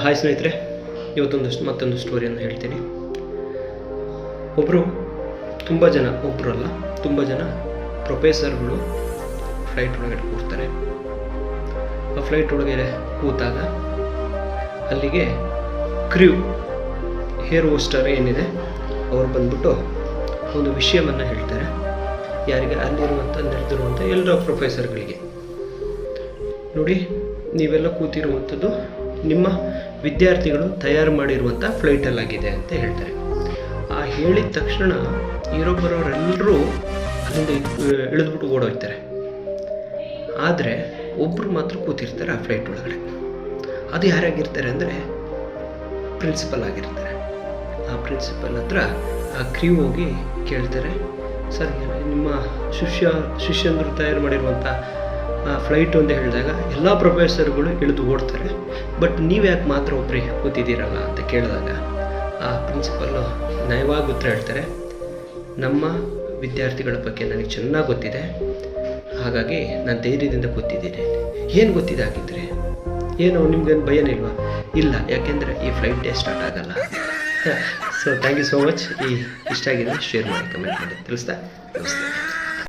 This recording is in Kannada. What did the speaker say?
ಹಾಯ್ ಸ್ನೇಹಿತರೆ, ಮತ್ತೊಂದು ಸ್ಟೋರಿಯನ್ನು ಹೇಳ್ತೀನಿ. ತುಂಬ ಜನ ಪ್ರೊಫೆಸರ್ಗಳು ಫ್ಲೈಟ್ ಒಳಗಡೆ ಕೂರ್ತಾರೆ. ಆ ಫ್ಲೈಟ್ ಒಳಗಡೆ ಕೂತಾಗ ಅಲ್ಲಿಗೆ ಕ್ರ್ಯೂ ಏರ್ ಹೋಸ್ಟರ್ ಏನಿದೆ ಅವ್ರು ಬಂದ್ಬಿಟ್ಟು ಒಂದು ವಿಷಯವನ್ನು ಹೇಳ್ತಾರೆ. ಯಾರಿಗೆ? ನೆರೆದಿರುವಂಥ ಎಲ್ಲ ಪ್ರೊಫೆಸರ್ಗಳಿಗೆ. ನೋಡಿ, ನೀವೆಲ್ಲ ಕೂತಿರುವಂಥದ್ದು ನಿಮ್ಮ ವಿದ್ಯಾರ್ಥಿಗಳು ತಯಾರು ಮಾಡಿರುವಂಥ ಫ್ಲೈಟಲ್ಲಾಗಿದೆ ಅಂತ ಹೇಳ್ತಾರೆ. ಆ ಹೇಳಿದ ತಕ್ಷಣ ಬರೋರೆಲ್ಲರೂ ಅಲ್ಲಿಂದ ಇಳಿದ್ಬಿಟ್ಟು ಓಡೋಗ್ತಾರೆ. ಆದರೆ ಒಬ್ಬರು ಮಾತ್ರ ಕೂತಿರ್ತಾರೆ ಆ ಫ್ಲೈಟ್ ಒಳಗಡೆ. ಅದು ಯಾರಾಗಿರ್ತಾರೆ ಅಂದರೆ ಪ್ರಿನ್ಸಿಪಲ್ ಆಗಿರ್ತಾರೆ. ಆ ಪ್ರಿನ್ಸಿಪಲ್ ಹತ್ರ ಆ ಕ್ರ್ಯೂ ಹೋಗಿ ಕೇಳ್ತಾರೆ, ಸರ್ ನಿಮ್ಮ ಶಿಷ್ಯಂದರು ತಯಾರು ಮಾಡಿರುವಂಥ ಫ್ಲೈಟ್ ಅಂತ ಹೇಳಿದಾಗ ಎಲ್ಲ ಪ್ರೊಫೆಸರ್ಗಳು ಇಳಿದು ಓಡ್ತಾರೆ, ಬಟ್ ನೀವು ಯಾಕೆ ಮಾತ್ರ ಒಬ್ಬರೇ ಕೂತಿದ್ದೀರಲ್ಲ ಅಂತ ಕೇಳಿದಾಗ ಆ ಪ್ರಿನ್ಸಿಪಲ್ಲು ನಯವಾಗಿ ಉತ್ತರ ಹೇಳ್ತಾರೆ, ನಮ್ಮ ವಿದ್ಯಾರ್ಥಿಗಳ ಬಗ್ಗೆ ನನಗೆ ಚೆನ್ನಾಗಿ ಗೊತ್ತಿದೆ, ಹಾಗಾಗಿ ನಾನು ಧೈರ್ಯದಿಂದ ಕೂತಿದ್ದೀನಿ. ಏನು ಗೊತ್ತಿದೆ ಆಗಿದ್ದರೆ? ಏನು ನಿಮ್ಗೇನು ಭಯನಿಲ್ವಾ? ಇಲ್ಲ, ಯಾಕೆಂದರೆ ಈ ಫ್ಲೈಟೇ ಸ್ಟಾರ್ಟ್ ಆಗಲ್ಲ. So thank you so much. ಇಷ್ಟ ಆಗಿದೆ ಶೇರ್ ಮಾಡಿ, ಕಮೆಂಟ್ ಮಾಡಿ ತಿಳಿಸ್ತಾ. ನಮಸ್ತೆ.